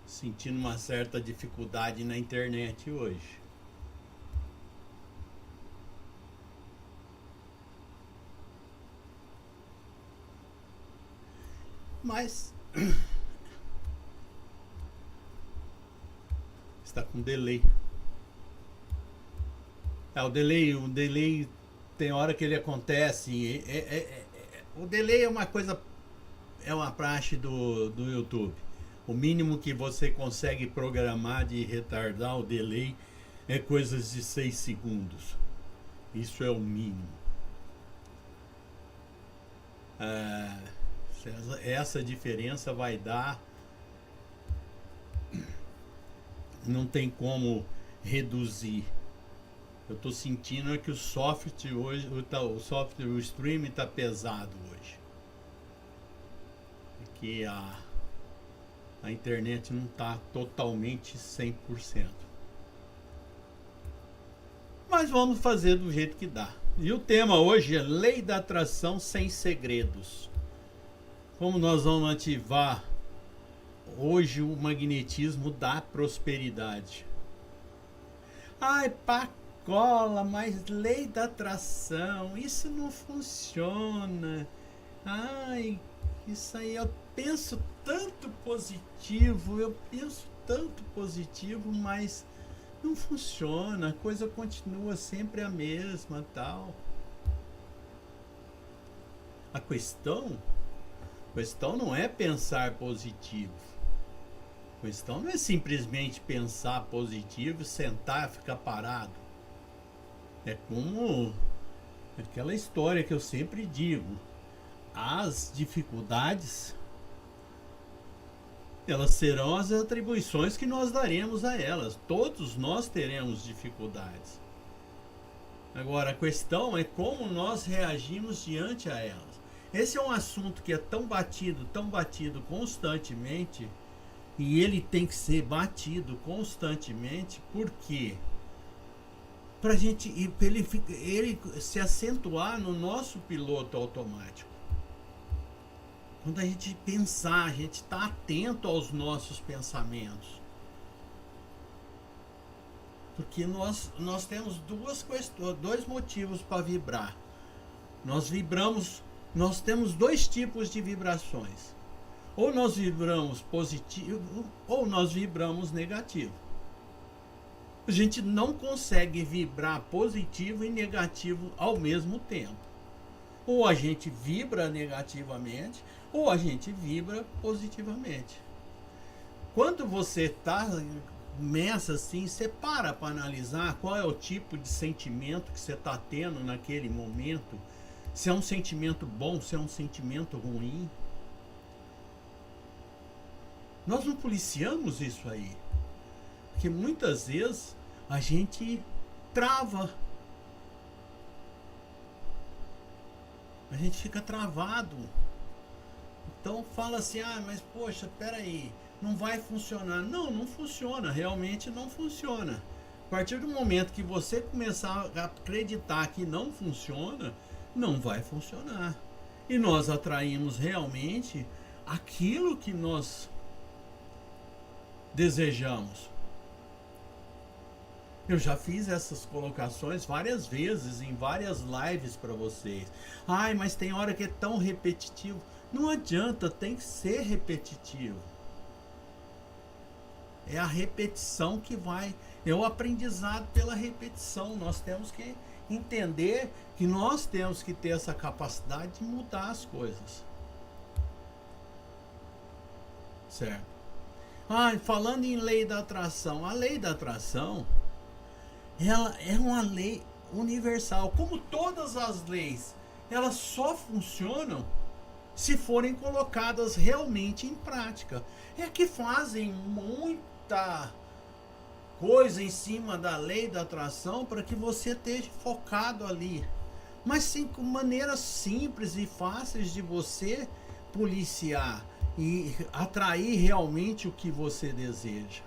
sentindo uma certa dificuldade na internet hoje. Mas está com delay. O delay tem hora que ele acontece. O delay é uma coisa, é uma praxe do YouTube. O mínimo que você consegue programar de retardar o delay é coisas de 6 segundos. Isso é o mínimo. Essa diferença vai dar. Não tem como reduzir. Eu estou sentindo que o software hoje, o stream está pesado hoje. Porque a internet não está totalmente 100%. Mas vamos fazer do jeito que dá. E o tema hoje é Lei da Atração sem segredos. Como nós vamos ativar hoje o magnetismo da prosperidade. Ai, Pacola, mas lei da atração, isso não funciona. Ai, isso aí eu penso tanto positivo, mas não funciona, a coisa continua sempre a mesma, tal. A questão não é pensar positivo. A questão não é simplesmente pensar positivo, sentar e ficar parado. É como aquela história que eu sempre digo. As dificuldades, elas serão as atribuições que nós daremos a elas. Todos nós teremos dificuldades. Agora, a questão é como nós reagimos diante a elas. Esse é um assunto que é tão batido constantemente, e ele tem que ser batido constantemente, porque para ele se acentuar no nosso piloto automático. Quando a gente pensar, a gente está atento aos nossos pensamentos. Porque nós temos dois motivos para vibrar. Nós temos dois tipos de vibrações. Ou nós vibramos positivo, ou nós vibramos negativo. A gente não consegue vibrar positivo e negativo ao mesmo tempo. Ou a gente vibra negativamente, ou a gente vibra positivamente. Quando você começa assim, você para analisar qual é o tipo de sentimento que você está tendo naquele momento. Se é um sentimento bom, se é um sentimento ruim. Nós não policiamos isso aí. Porque muitas vezes a gente trava. A gente fica travado. Então fala assim, mas poxa, peraí, não vai funcionar. Não funciona, realmente não funciona. A partir do momento que você começar a acreditar que não funciona, não vai funcionar. E nós atraímos realmente aquilo que nós desejamos. Eu já fiz essas colocações várias vezes em várias lives para vocês. Mas tem hora que é tão repetitivo. Não adianta, tem que ser repetitivo. É a repetição que vai. É o aprendizado pela repetição. Nós temos que entender que nós temos que ter essa capacidade de mudar as coisas. Certo? Falando em lei da atração. A lei da atração, ela é uma lei universal. Como todas as leis, elas só funcionam se forem colocadas realmente em prática. É que fazem muita coisa em cima da lei da atração para que você esteja focado ali. Mas sim, com maneiras simples e fáceis de você policiar e atrair realmente o que você deseja.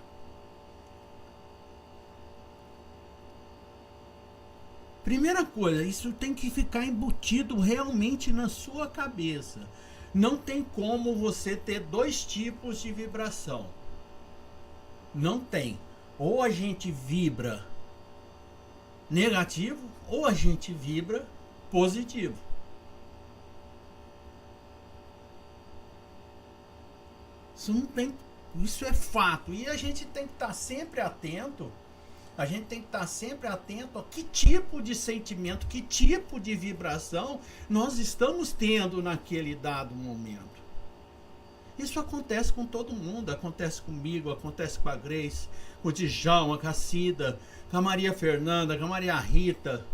Primeira coisa, isso tem que ficar embutido realmente na sua cabeça. Não tem como você ter dois tipos de vibração. Não tem. Ou a gente vibra negativo, ou a gente vibra positivo. Isso não tem, isso é fato. E a gente tem que estar sempre atento. A gente tem que estar sempre atento a que tipo de sentimento, que tipo de vibração nós estamos tendo naquele dado momento. Isso acontece com todo mundo, acontece comigo, acontece com a Grace, com o Djalma, com a Cida, com a Maria Fernanda, com a Maria Rita.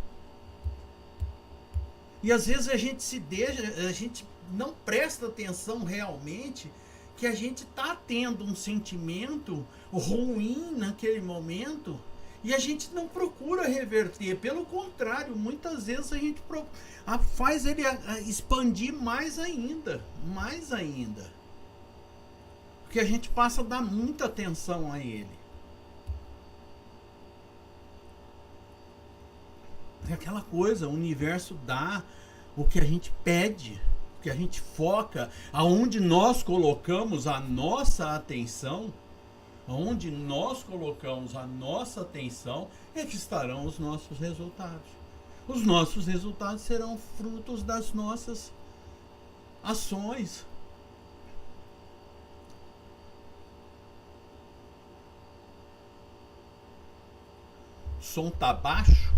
E às vezes a gente não presta atenção realmente que a gente está tendo um sentimento ruim naquele momento e a gente não procura reverter. Pelo contrário, muitas vezes a gente faz ele expandir mais ainda. Porque a gente passa a dar muita atenção a ele. É aquela coisa, o universo dá o que a gente pede, o que a gente foca, aonde nós colocamos a nossa atenção, aonde nós colocamos a nossa atenção, é que estarão os nossos resultados. Os nossos resultados serão frutos das nossas ações. O som tá baixo?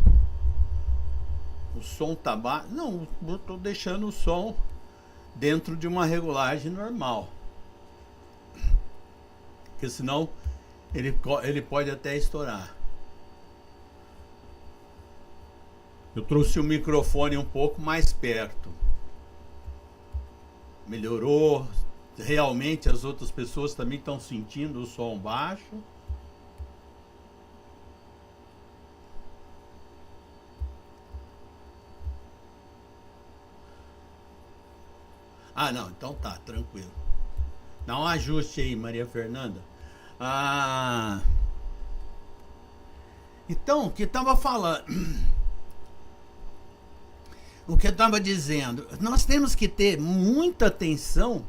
O som tá baixo? Não, eu tô deixando o som dentro de uma regulagem normal. Porque senão ele pode até estourar. Eu trouxe o microfone um pouco mais perto. Melhorou. Realmente as outras pessoas também estão sentindo o som baixo. Ah, não, então tá, tranquilo. Dá um ajuste aí, Maria Fernanda. Então, o que estava falando, o que eu estava dizendo, nós temos que ter muita atenção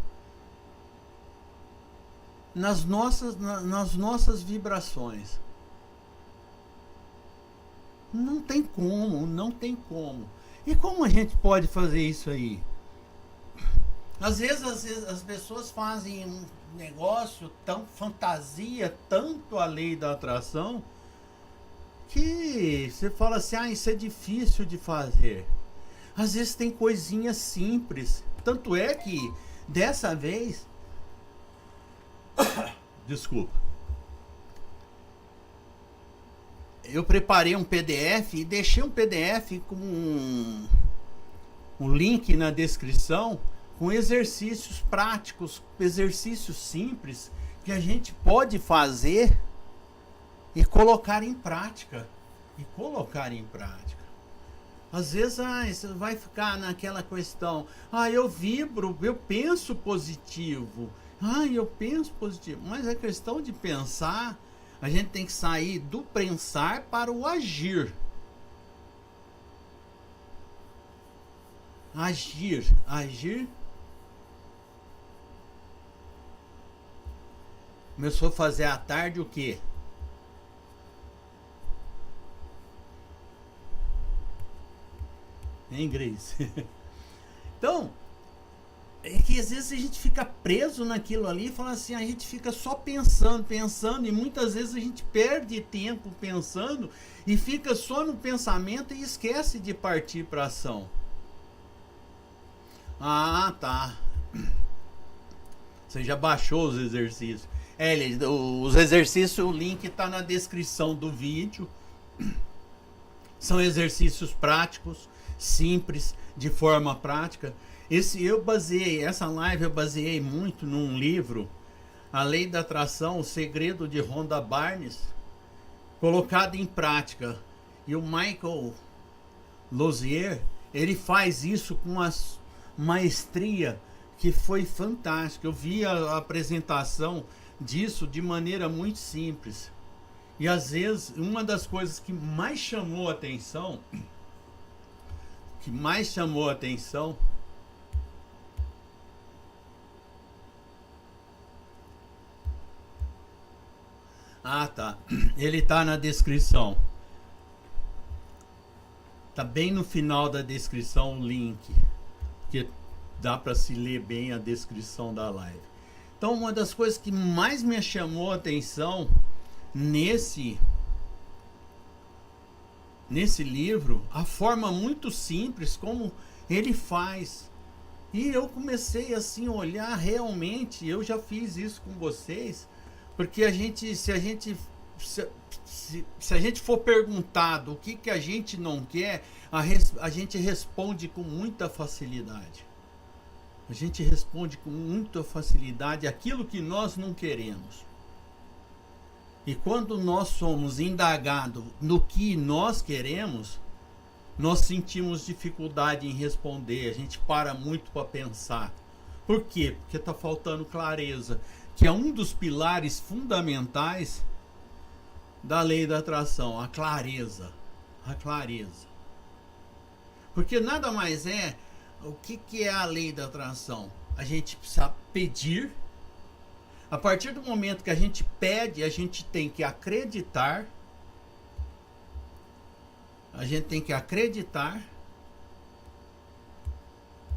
nas nossas vibrações. Não tem como. E como a gente pode fazer isso aí? Às vezes as pessoas fazem um negócio tão fantasia, tanto a lei da atração, que você fala assim, isso é difícil de fazer. Às vezes tem coisinhas simples. Tanto é que, dessa vez... Desculpa. Eu preparei um PDF e deixei um PDF com um link na descrição, com exercícios práticos, exercícios simples que a gente pode fazer e colocar em prática. Às vezes você vai ficar naquela questão, eu vibro, eu penso positivo. Mas é questão de pensar, a gente tem que sair do pensar para o agir. Agir. Começou a fazer à tarde o quê? Hein, Grace? Então, é que às vezes a gente fica preso naquilo ali e fala assim, a gente fica só pensando, e muitas vezes a gente perde tempo pensando e fica só no pensamento e esquece de partir para ação. Tá. Você já baixou os exercícios. Os exercícios, o link está na descrição do vídeo. São exercícios práticos, simples, de forma prática. Essa live eu baseei muito num livro, A Lei da Atração, O Segredo de Rhonda Barnes, colocado em prática. E o Michael Lozier, ele faz isso com uma maestria que foi fantástica. Eu vi a apresentação disso de maneira muito simples. E às vezes uma das coisas que mais chamou a atenção, Ah, tá. Ele tá na descrição. Tá bem no final da descrição o link. Porque dá para se ler bem a descrição da live. Então, uma das coisas que mais me chamou a atenção nesse livro, a forma muito simples como ele faz. E eu comecei assim a olhar realmente, eu já fiz isso com vocês, porque se a gente for perguntado o que a gente não quer, a gente responde com muita facilidade. A gente responde com muita facilidade aquilo que nós não queremos. E quando nós somos indagados no que nós queremos, nós sentimos dificuldade em responder. A gente para muito para pensar. Por quê? Porque está faltando clareza, que é um dos pilares fundamentais da lei da atração, a clareza. A clareza. Porque nada mais é, o que é a lei da atração? A gente precisa pedir. A partir do momento que a gente pede, a gente tem que acreditar. A gente tem que acreditar.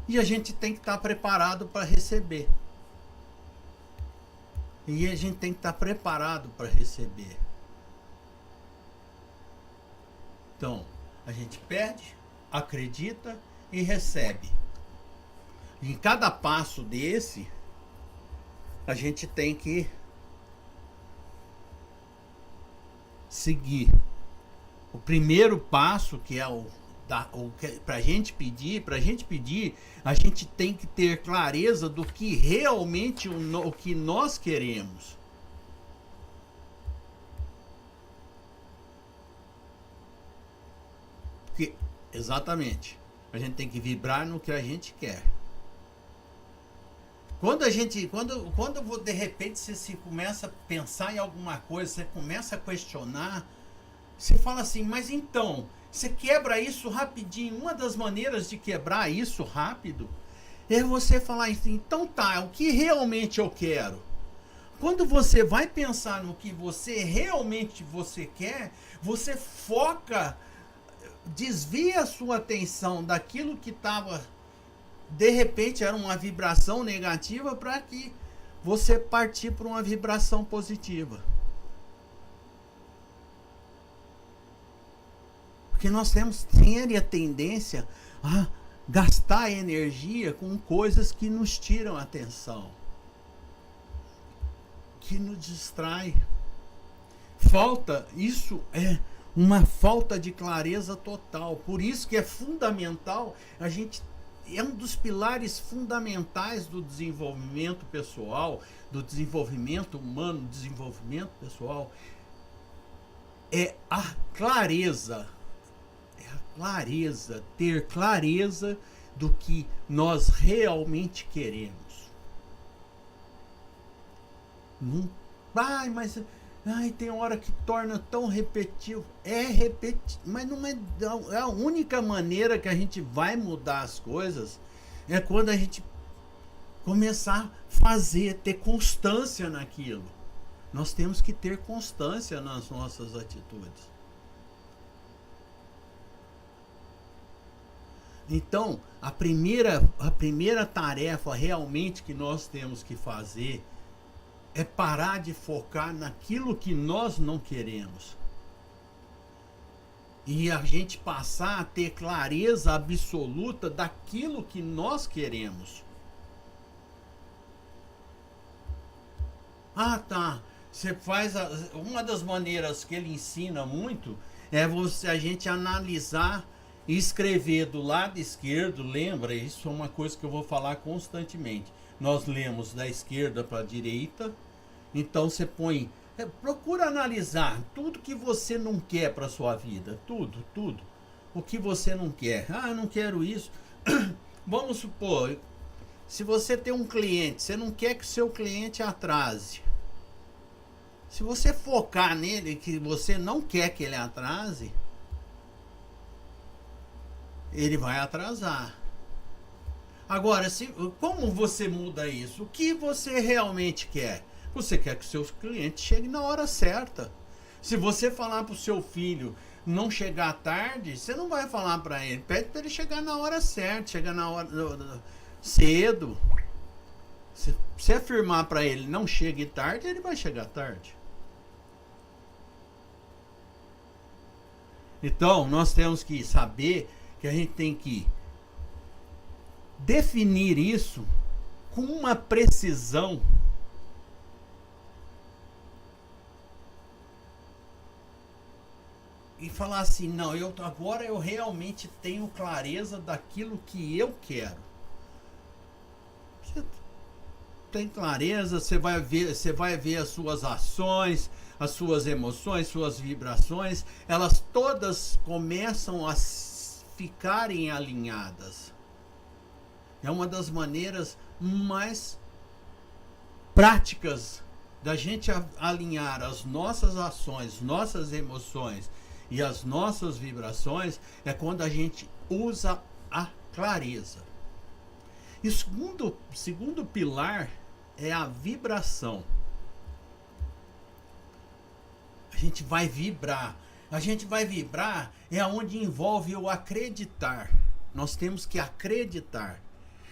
E a gente tem que estar preparado para receber. E a gente tem que estar preparado para receber. Então, a gente pede, acredita e recebe. Em cada passo desse, a gente tem que seguir. O primeiro passo, que é para a gente pedir, a gente tem que ter clareza do que realmente o que nós queremos. Porque, exatamente, a gente tem que vibrar no que a gente quer. Quando de repente você se começa a pensar em alguma coisa, você começa a questionar, você fala assim, mas então, você quebra isso rapidinho. Uma das maneiras de quebrar isso rápido é você falar assim, então tá, o que realmente eu quero? Quando você vai pensar no que você realmente quer, você foca, desvia a sua atenção daquilo que estava, de repente era uma vibração negativa, para que você partir para uma vibração positiva. Porque nós temos séria tendência a gastar energia com coisas que nos tiram a atenção, que nos distrai. Isso é uma falta de clareza total. Por isso que é fundamental, é um dos pilares fundamentais do desenvolvimento pessoal, do desenvolvimento humano, do desenvolvimento pessoal, é a clareza. Ter clareza do que nós realmente queremos. Não, mas tem hora que torna tão repetitivo. Mas não é a única maneira que a gente vai mudar as coisas é quando a gente começar a ter constância naquilo. Nós temos que ter constância nas nossas atitudes. Então, a primeira tarefa realmente que nós temos que fazer é parar de focar naquilo que nós não queremos. E a gente passar a ter clareza absoluta daquilo que nós queremos. Ah, tá. Você faz uma das maneiras que ele ensina muito é a gente analisar e escrever do lado esquerdo. Lembra, isso é uma coisa que eu vou falar constantemente. Nós lemos da esquerda para a direita. Então você procura analisar tudo que você não quer para sua vida, tudo. O que você não quer. Ah, eu não quero isso. Vamos supor, se você tem um cliente, você não quer que o seu cliente atrase. Se você focar nele, que você não quer que ele atrase, ele vai atrasar. Agora, como você muda isso? O que você realmente quer? Você quer que os seus clientes cheguem na hora certa. Se você falar para o seu filho não chegar tarde, você não vai falar para ele. Pede para ele chegar na hora certa, chegar na hora cedo. Se você afirmar para ele não chegue tarde, ele vai chegar tarde. Então, nós temos que saber que a gente tem que definir isso com uma precisão e falar assim, não, agora eu realmente tenho clareza daquilo que eu quero. Você tem clareza, você vai ver as suas ações, as suas emoções, suas vibrações, elas todas começam a ficarem alinhadas. É uma das maneiras mais práticas da gente alinhar as nossas ações, nossas emoções e as nossas vibrações, é quando a gente usa a clareza. E o segundo pilar é a vibração. A gente vai vibrar. A gente vai vibrar é onde envolve o acreditar. Nós temos que acreditar.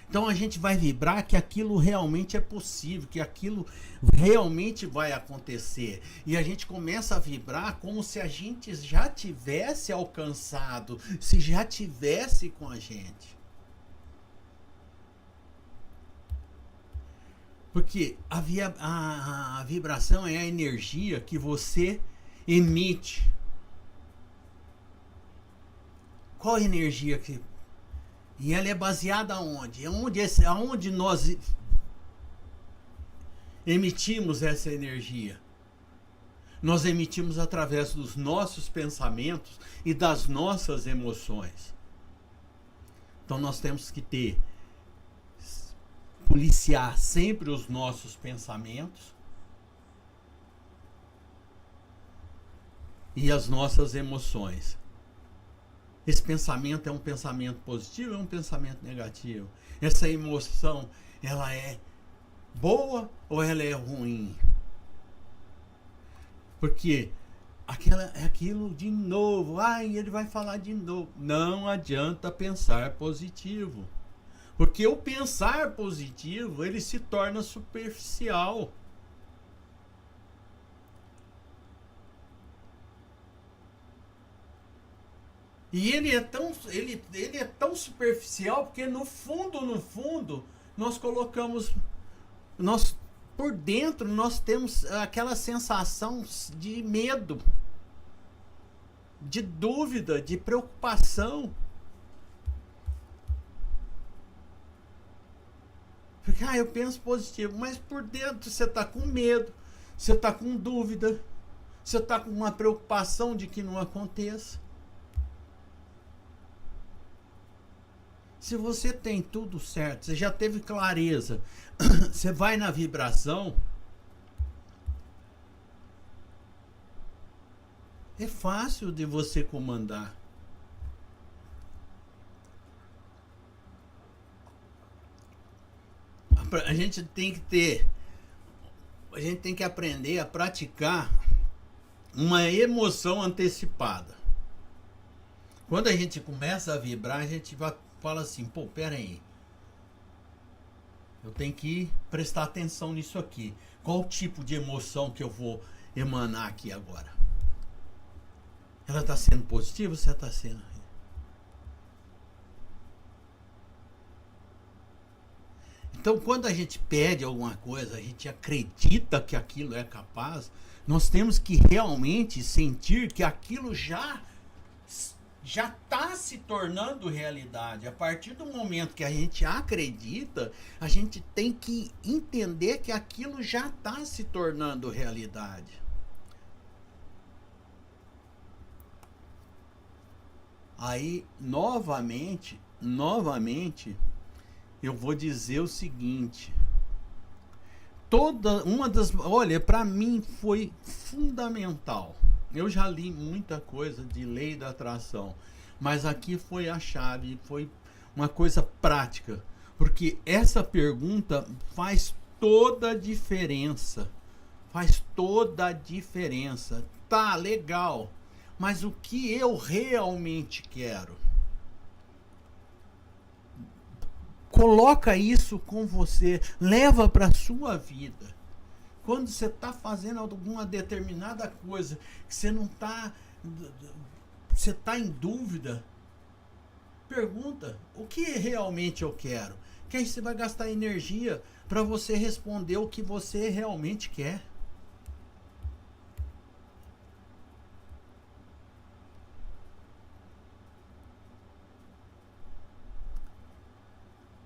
Então a gente vai vibrar que aquilo realmente é possível, que aquilo realmente vai acontecer. E a gente começa a vibrar como se a gente já tivesse alcançado, se já tivesse com a gente. Porque a vibração é a energia que você emite. Qual a energia que... E ela é baseada aonde? Aonde nós emitimos essa energia? Nós emitimos através dos nossos pensamentos e das nossas emoções. Então nós temos que policiar sempre os nossos pensamentos e as nossas emoções. Esse pensamento é um pensamento positivo ou é um pensamento negativo? Essa emoção, ela é boa ou ela é ruim? Porque aquilo de novo, ele vai falar de novo. Não adianta pensar positivo. Porque o pensar positivo, ele se torna superficial. E ele é tão superficial porque no fundo, nós colocamos, por dentro nós temos aquela sensação de medo, de dúvida, de preocupação. Porque eu penso positivo, mas por dentro você está com medo, você está com dúvida, você está com uma preocupação de que não aconteça. Se você tem tudo certo, você já teve clareza, você vai na vibração, é fácil de você comandar. A gente tem que aprender a praticar uma emoção antecipada. Quando a gente começa a vibrar, a gente fala assim, pera aí, eu tenho que prestar atenção nisso aqui. Qual o tipo de emoção que eu vou emanar aqui agora? Ela está sendo positiva ou você está sendo... Então, quando a gente pede alguma coisa, a gente acredita que aquilo é capaz, nós temos que realmente sentir que aquilo já está se tornando realidade. A partir do momento que a gente acredita, a gente tem que entender que aquilo já está se tornando realidade. Aí, novamente, eu vou dizer o seguinte: olha, para mim foi fundamental. Eu já li muita coisa de lei da atração, mas aqui foi a chave, foi uma coisa prática, porque essa pergunta faz toda a diferença Faz toda a diferença. Tá legal, mas o que eu realmente quero? Coloca isso com você, leva para sua vida. Quando você está fazendo alguma determinada coisa que você não está, você está em dúvida, pergunta: o que realmente eu quero? Que aí você vai gastar energia para você responder o que você realmente quer.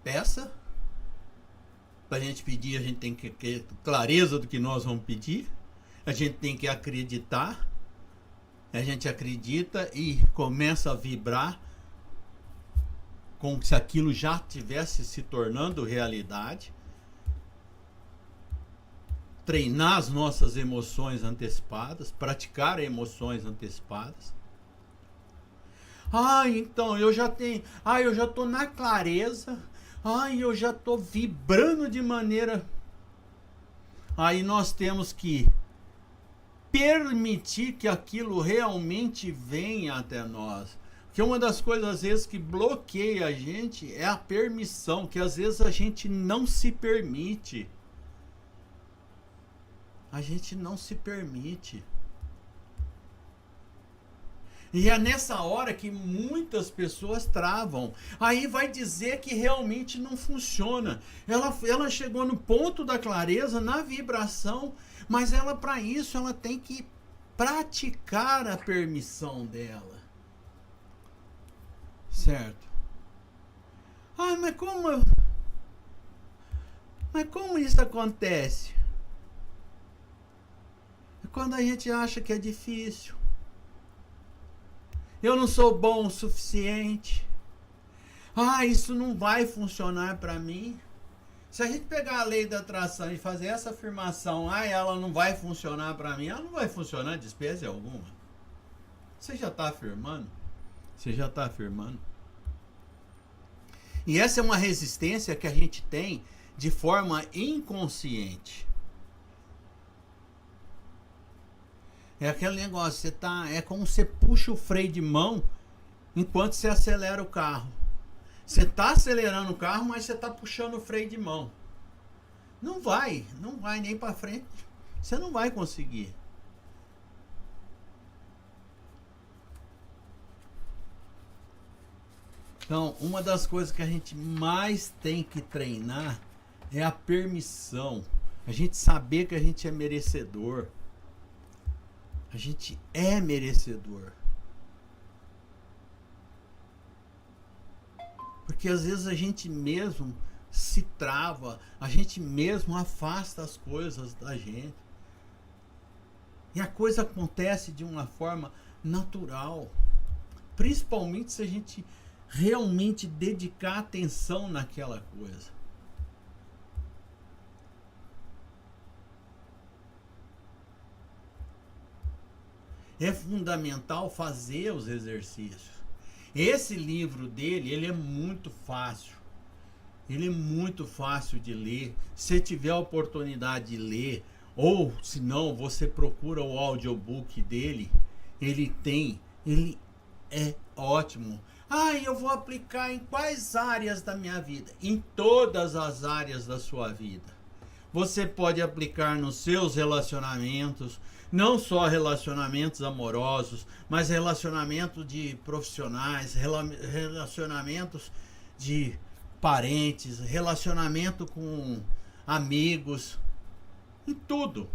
Peça. Para a gente pedir, a gente tem que ter clareza do que nós vamos pedir. A gente tem que acreditar. A gente acredita e começa a vibrar como se aquilo já estivesse se tornando realidade. Treinar as nossas emoções antecipadas, praticar emoções antecipadas. Então eu já tenho, eu já estou na clareza. Eu já estou vibrando de maneira. Aí nós temos que permitir que aquilo realmente venha até nós. Porque uma das coisas, às vezes, que bloqueia a gente é a permissão, que às vezes a gente não se permite. A gente não se permite. E é nessa hora que muitas pessoas travam. Aí vai dizer que realmente não funciona. Ela chegou no ponto da clareza, na vibração, mas ela, para isso, ela tem que praticar a permissão dela. Certo? Mas como isso acontece? É quando a gente acha que é difícil. Eu não sou bom o suficiente. Isso não vai funcionar para mim. Se a gente pegar a lei da atração e fazer essa afirmação, ela não vai funcionar para mim, ela não vai funcionar de espécie alguma. Você já está afirmando? Você já está afirmando? E essa é uma resistência que a gente tem de forma inconsciente. É aquele negócio, é como você puxa o freio de mão enquanto você acelera o carro. Você está acelerando o carro, mas você está puxando o freio de mão. Não vai nem para frente. Você não vai conseguir. Então, uma das coisas que a gente mais tem que treinar é a permissão. A gente saber que a gente é merecedor. A gente é merecedor. Porque às vezes a gente mesmo se trava, a gente mesmo afasta as coisas da gente. E a coisa acontece de uma forma natural. Principalmente se a gente realmente dedicar atenção naquela coisa. É fundamental fazer os exercícios. Esse livro dele, ele é muito fácil. Ele é muito fácil de ler. Se tiver a oportunidade de ler, ou se não, você procura o audiobook dele. Ele é ótimo. Eu vou aplicar em quais áreas da minha vida? Em todas as áreas da sua vida. Você pode aplicar nos seus relacionamentos, não só relacionamentos amorosos, mas relacionamentos de profissionais, relacionamentos de parentes, relacionamento com amigos, em tudo.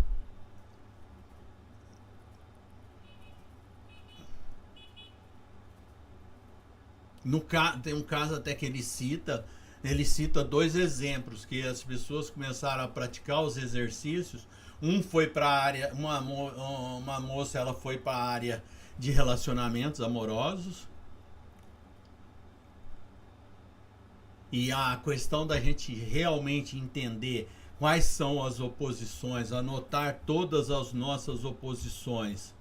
Tem um caso até que ele cita 2 exemplos que as pessoas começaram a praticar os exercícios. Um foi para a área, uma moça, ela foi para a área de relacionamentos amorosos. E a questão da gente realmente entender quais são as oposições, anotar todas as nossas oposições.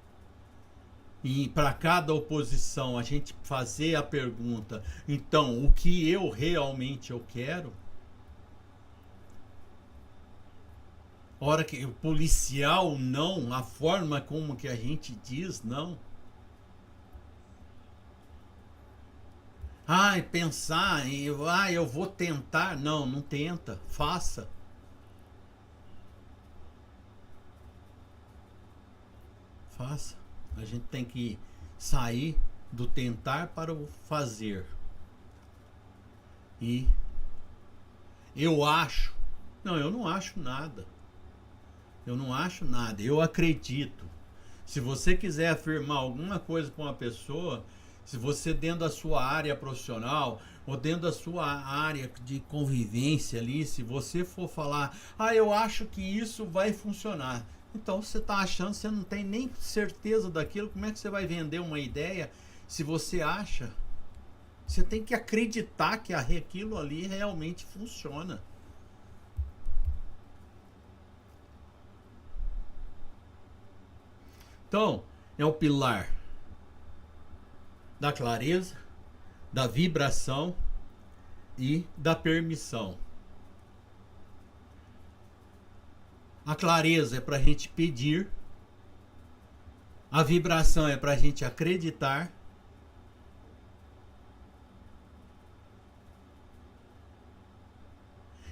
E para cada oposição a gente fazer a pergunta: então, o que eu realmente quero? hora que o policial não, a forma como que a gente diz não. Ai, pensar em, eu vou tentar. Não, não tenta, faça. Faça. A gente tem que sair do tentar para o fazer. E eu acho. Não, eu não acho nada. Eu não acho nada. Eu acredito. Se você quiser afirmar alguma coisa para uma pessoa, se você dentro da sua área profissional ou dentro da sua área de convivência ali, se você for falar, eu acho que isso vai funcionar. Então você está achando, você não tem nem certeza daquilo, como é que você vai vender uma ideia se você acha? Você tem que acreditar que aquilo ali realmente funciona. Então, é o pilar da clareza, da vibração e da permissão. A clareza é para a gente pedir, a vibração é para a gente acreditar,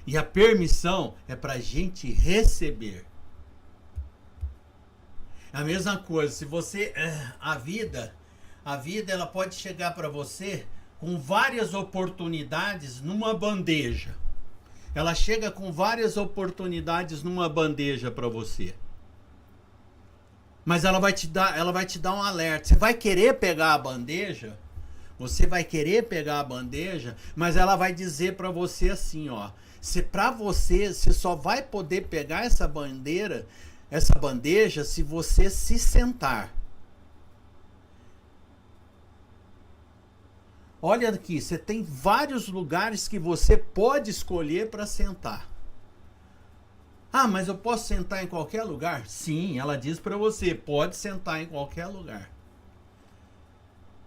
e a permissão é para a gente receber. É a mesma coisa, se você a vida ela pode chegar para você com várias oportunidades numa bandeja. Ela chega com várias oportunidades numa bandeja para você. Mas ela vai te dar um alerta. Você vai querer pegar a bandeja? Você vai querer pegar a bandeja, mas ela vai dizer para você assim, ó, você só vai poder pegar essa bandeja se você se sentar. Olha aqui, você tem vários lugares que você pode escolher para sentar. Mas eu posso sentar em qualquer lugar? Sim, ela diz para você, pode sentar em qualquer lugar.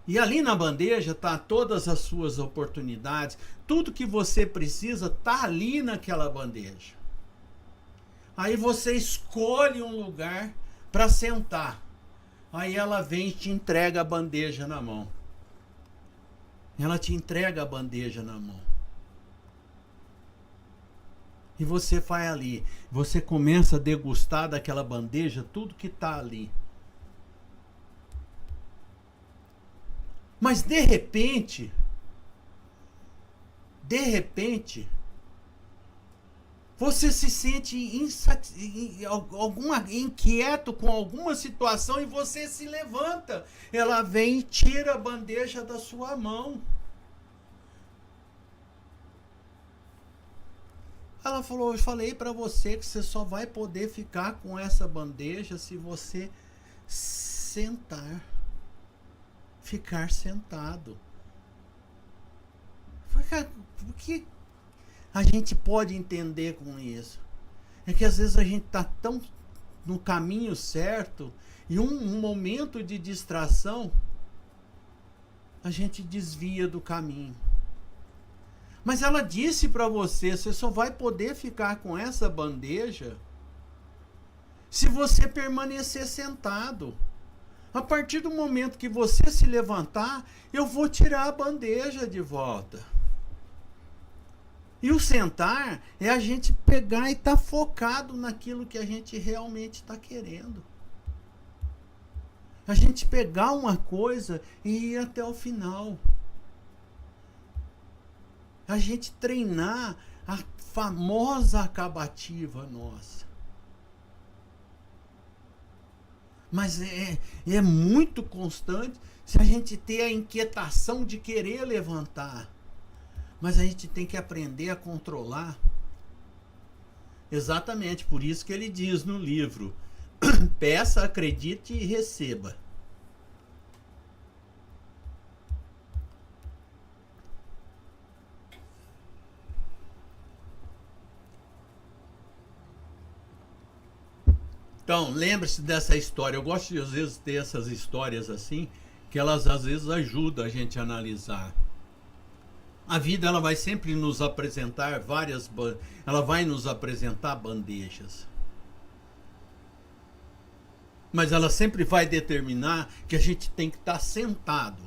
E ali na bandeja tá todas as suas oportunidades, tudo que você precisa tá ali naquela bandeja. Aí você escolhe um lugar para sentar. Aí ela vem e te entrega a bandeja na mão. Ela te entrega a bandeja na mão. E você vai ali. Você começa a degustar daquela bandeja tudo que está ali. Mas de repente, você se sente inquieto com alguma situação e você se levanta. Ela vem e tira a bandeja da sua mão. Ela falou, eu falei para você que você só vai poder ficar com essa bandeja se você sentar. Ficar sentado. O que a gente pode entender com isso? É que às vezes a gente está tão no caminho certo e um momento de distração a gente desvia do caminho. Mas ela disse para você só vai poder ficar com essa bandeja se você permanecer sentado. A partir do momento que você se levantar, eu vou tirar a bandeja de volta. E o sentar é a gente pegar e estar focado naquilo que a gente realmente está querendo. A gente pegar uma coisa e ir até o final. A gente treinar a famosa acabativa nossa. Mas é muito constante se a gente ter a inquietação de querer levantar. Mas a gente tem que aprender a controlar. Exatamente, por isso que ele diz no livro: peça, acredite e receba. Então, lembre-se dessa história. Eu gosto de, às vezes, ter essas histórias assim, que elas às vezes ajudam a gente a analisar. A vida ela vai sempre nos apresentar ela vai nos apresentar bandejas. Mas ela sempre vai determinar que a gente tem que estar sentado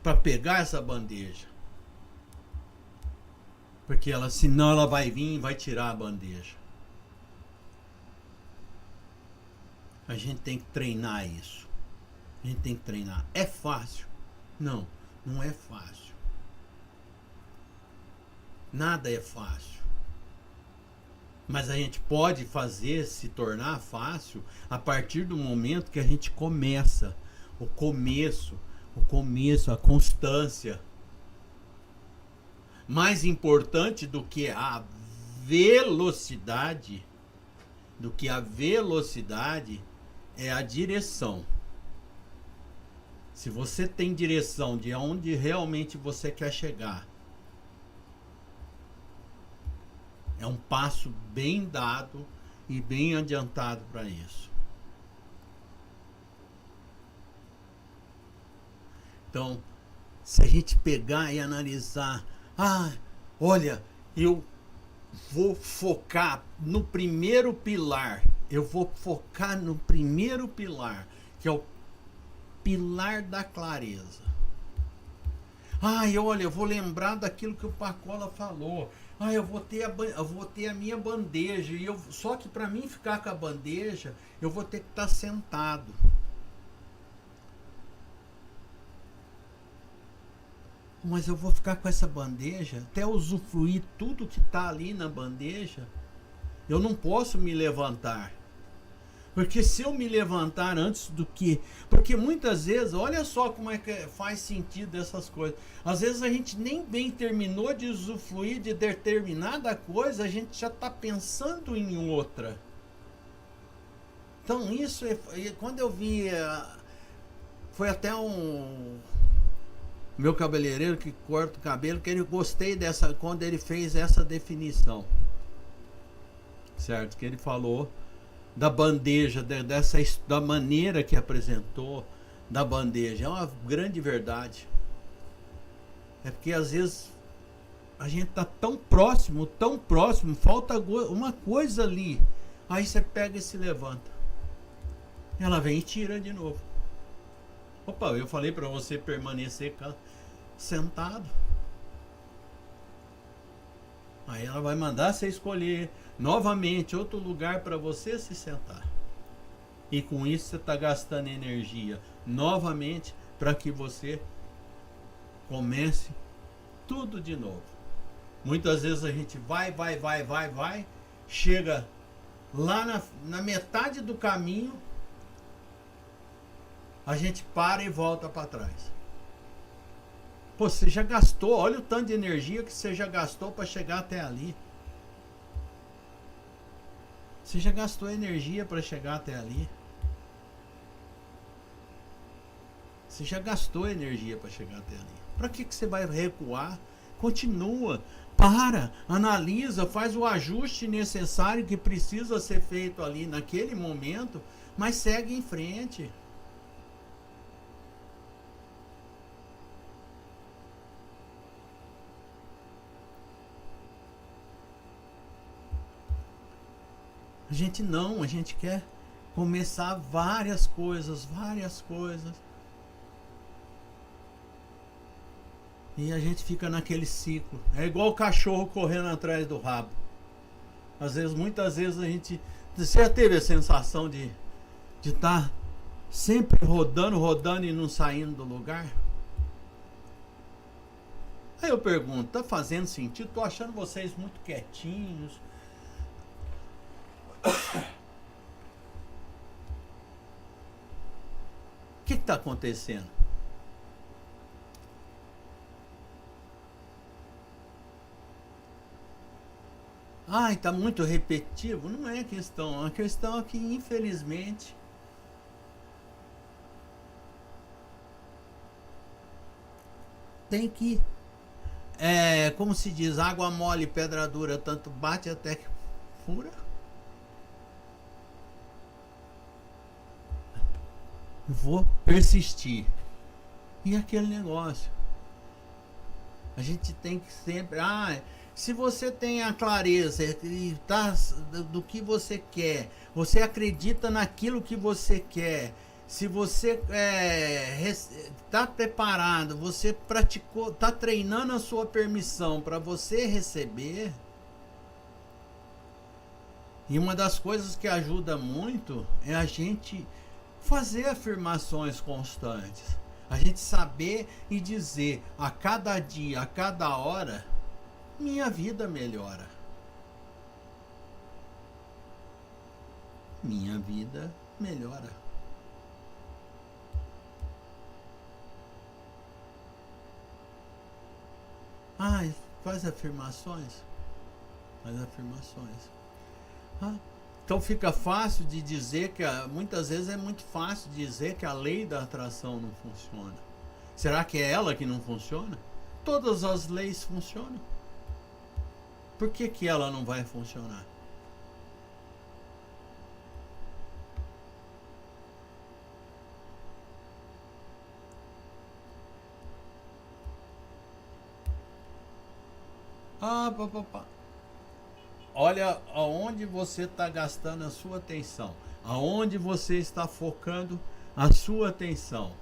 para pegar essa bandeja. Porque ela, senão ela vai vir e vai tirar a bandeja. A gente tem que treinar isso. A gente tem que treinar. É fácil? Não, não é fácil. Nada é fácil. Mas a gente pode fazer se tornar fácil a partir do momento que a gente começa. O começo, a constância. Mais importante do que a velocidade, é a direção. Se você tem direção de onde realmente você quer chegar, é um passo bem dado e bem adiantado para isso. Então, se a gente pegar e analisar, olha, eu vou focar no primeiro pilar. Eu vou focar no primeiro pilar, que é o pilar da clareza. Olha, eu vou lembrar daquilo que o Pacola falou. Eu vou ter a minha bandeja. Só que para mim ficar com a bandeja, eu vou ter que estar sentado. Mas eu vou ficar com essa bandeja até usufruir tudo que está ali na bandeja. Eu não posso me levantar. Porque se eu me levantar antes do que... Porque muitas vezes, olha só como é que faz sentido essas coisas. Às vezes a gente nem bem terminou de usufruir de determinada coisa, a gente já está pensando em outra. Então isso é... Quando eu vi... Foi até meu cabeleireiro que corta o cabelo, que ele gostei dessa... Quando ele fez essa definição. Certo? Que ele falou... da bandeja, da maneira que apresentou da bandeja. É uma grande verdade. É porque às vezes a gente está tão próximo, falta uma coisa ali. Aí você pega e se levanta. Ela vem e tira de novo. Opa, eu falei para você permanecer sentado. Aí ela vai mandar você escolher novamente outro lugar para você se sentar. E com isso você está gastando energia novamente para que você comece tudo de novo. Muitas vezes a gente vai, chega lá na metade do caminho, a gente para e volta para trás. Pô, você já gastou, olha o tanto de energia que você já gastou para chegar até ali. Você já gastou energia para chegar até ali. Você já gastou energia para chegar até ali. Para que você vai recuar? Continua, analisa, faz o ajuste necessário que precisa ser feito ali naquele momento, mas segue em frente. A gente quer começar várias coisas. E a gente fica naquele ciclo. É igual o cachorro correndo atrás do rabo. Muitas vezes a gente... Você já teve a sensação de estar sempre rodando e não saindo do lugar? Aí eu pergunto, tá fazendo sentido? Tô achando vocês muito quietinhos. O que está acontecendo? Está muito repetitivo. Não é a questão. A questão é que, infelizmente, tem que... como se diz, água mole, pedra dura, tanto bate até que fura. Vou persistir. E aquele negócio. A gente tem que sempre... se você tem a clareza do que você quer, você acredita naquilo que você quer, se você está preparado, você praticou, está treinando a sua permissão para você receber. E uma das coisas que ajuda muito é a gente fazer afirmações constantes. A gente saber e dizer a cada dia, a cada hora, minha vida melhora. Minha vida melhora. Faz afirmações. Faz afirmações. Então fica fácil de dizer que muitas vezes é muito fácil dizer que a lei da atração não funciona. Será que é ela que não funciona? Todas as leis funcionam. Por que ela não vai funcionar? Olha aonde você está gastando a sua atenção, aonde você está focando a sua atenção.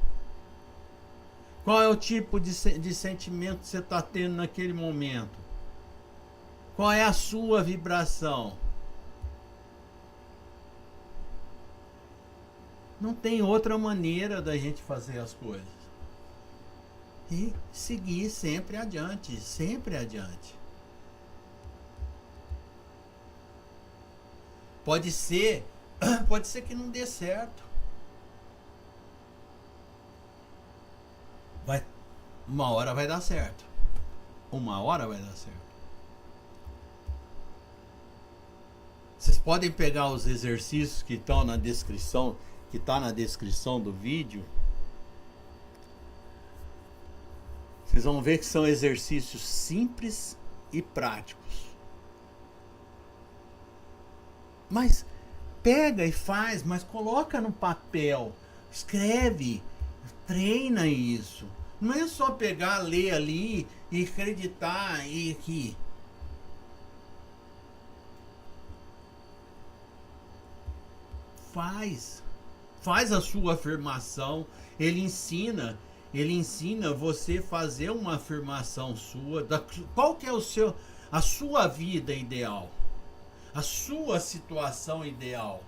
Qual é o tipo de sentimento que você está tendo naquele momento? Qual é a sua vibração? Não tem outra maneira da gente fazer as coisas. E seguir sempre adiante, sempre adiante. Pode ser que não dê certo. Uma hora vai dar certo. Uma hora vai dar certo. Vocês podem pegar os exercícios que estão na descrição, que está na descrição do vídeo. Vocês vão ver que são exercícios simples e práticos. Mas pega e faz, mas coloca no papel, escreve, treina isso. Não é só pegar, ler ali e acreditar e aqui. Faz a sua afirmação. Ele ensina você a fazer uma afirmação sua. Qual que é a sua vida ideal? A sua situação ideal.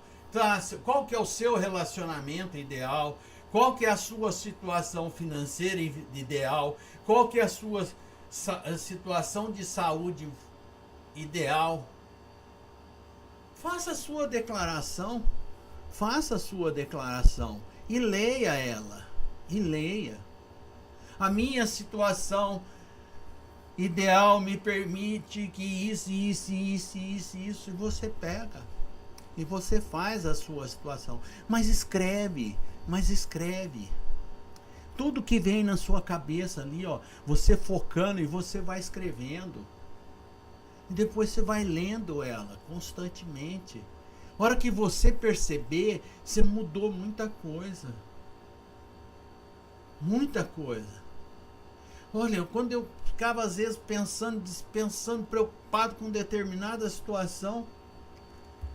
Qual que é o seu relacionamento ideal? Qual que é a sua situação financeira ideal? Qual que é a sua situação de saúde ideal? Faça a sua declaração. Faça a sua declaração e leia ela. E leia. A minha situação ideal me permite que isso, e você pega e você faz a sua situação, mas escreve tudo que vem na sua cabeça ali, você focando e você vai escrevendo e depois você vai lendo ela constantemente. A hora que você perceber, você mudou muita coisa. Olha, quando eu ficava às vezes pensando, preocupado com determinada situação,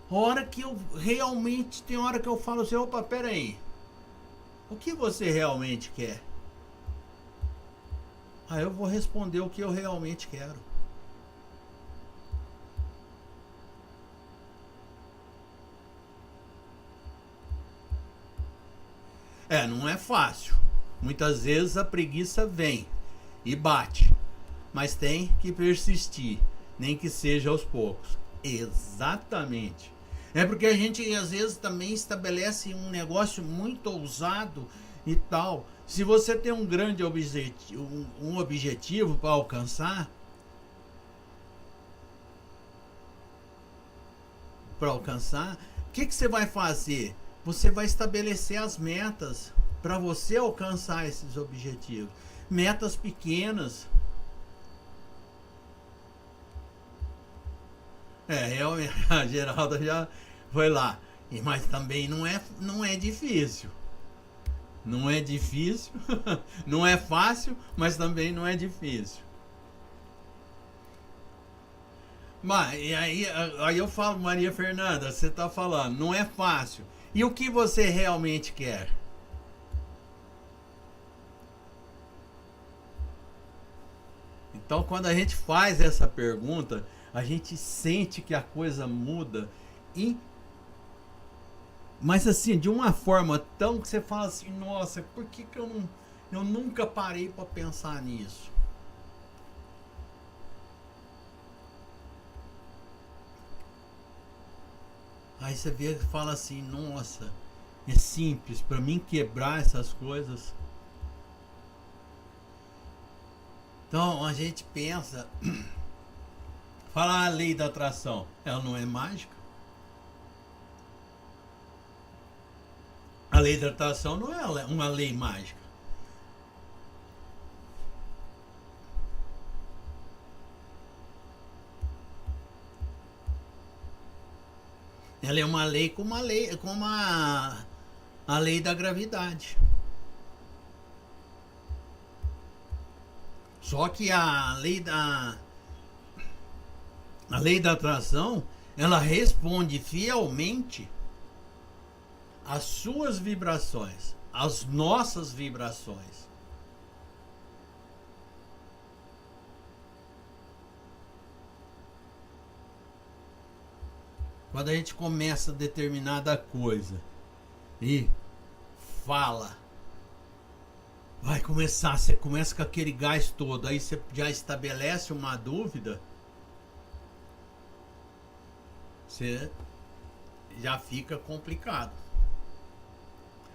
a hora que eu realmente, tem hora que eu falo assim, opa, peraí, o que você realmente quer? Eu vou responder o que eu realmente quero. Não é fácil. Muitas vezes a preguiça vem e bate, mas tem que persistir, nem que seja aos poucos. Exatamente. É porque a gente às vezes também estabelece um negócio muito ousado e tal. Se você tem um grande objetivo para alcançar, o que você vai fazer? Você vai estabelecer as metas para você alcançar esses objetivos. Metas pequenas. Realmente, a Geralda já foi lá. Mas também não é difícil. Não é difícil. Não é fácil, mas também não é difícil. Mas e aí eu falo, Maria Fernanda, você está falando, não é fácil. E o que você realmente quer? Então, quando a gente faz essa pergunta, a gente sente que a coisa muda. E, mas assim, de uma forma tão que você fala assim, nossa, por que, que eu nunca parei para pensar nisso? Aí você vê e fala assim, nossa, é simples, para mim quebrar essas coisas. Então a gente pensa, fala a lei da atração, ela não é mágica. A lei da atração não é uma lei mágica. Ela é uma lei como a lei da gravidade. Só que a lei da atração, ela responde fielmente às suas vibrações, às nossas vibrações. Quando a gente começa determinada coisa e fala, vai começar, você começa com aquele gás todo, aí você já estabelece uma dúvida, você já fica complicado.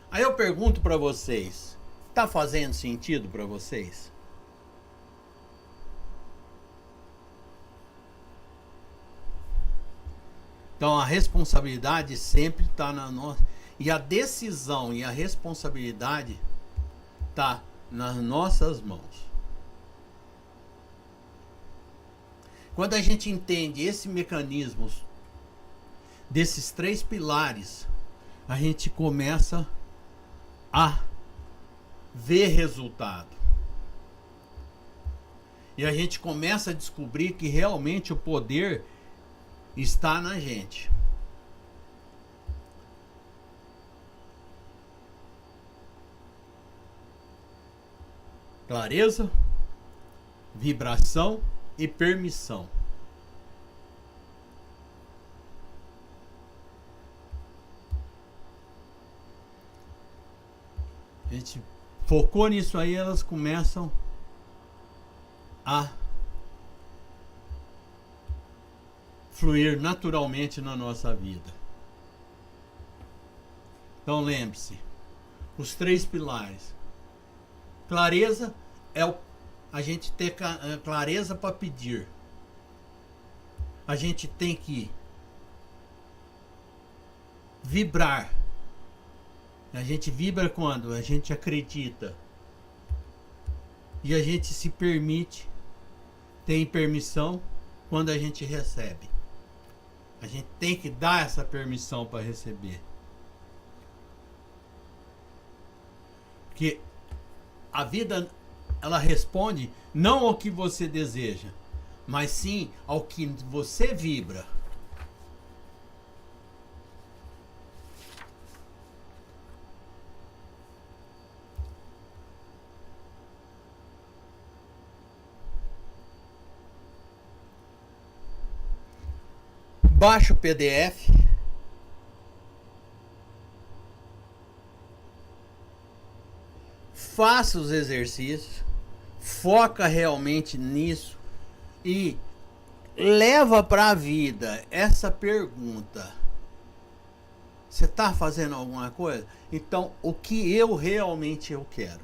Aí eu pergunto para vocês, tá fazendo sentido para vocês? Então a responsabilidade sempre está na nossa, e a decisão e a responsabilidade está nas nossas mãos. Quando a gente entende esse mecanismo desses 3 pilares, a gente começa a ver resultado. E a gente começa a descobrir que realmente o poder está na gente. Clareza, vibração e permissão. A gente focou nisso aí, elas começam a fluir naturalmente na nossa vida. Então lembre-se, os 3 pilares. Clareza é a gente ter clareza para pedir. A gente tem que vibrar. A gente vibra quando a gente acredita. E a gente se permite, tem permissão quando a gente recebe. A gente tem que dar essa permissão para receber. Porque a vida, ela responde não ao que você deseja, mas sim ao que você vibra. Baixa o PDF. Faça os exercícios. Foca realmente nisso. E leva para a vida essa pergunta. Você está fazendo alguma coisa? Então, o que eu realmente eu quero?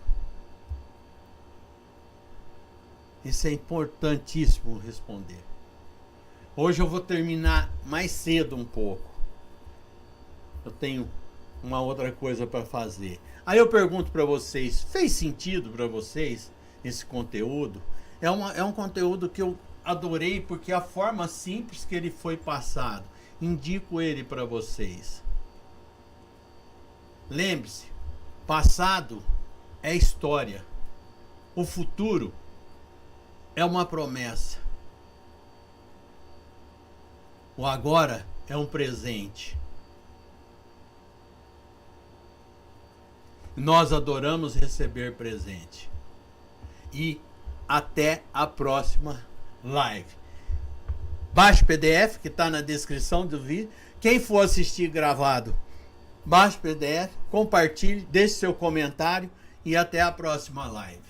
Isso é importantíssimo responder. Hoje eu vou terminar mais cedo um pouco. Eu tenho uma outra coisa para fazer. Aí eu pergunto para vocês, fez sentido para vocês esse conteúdo? É um conteúdo que eu adorei porque a forma simples que ele foi passado. Indico ele para vocês. Lembre-se, passado é história. O futuro é uma promessa. O agora é um presente. Nós adoramos receber presente. E até a próxima live. Baixe o PDF que está na descrição do vídeo. Quem for assistir gravado, baixe o PDF, compartilhe, deixe seu comentário e até a próxima live.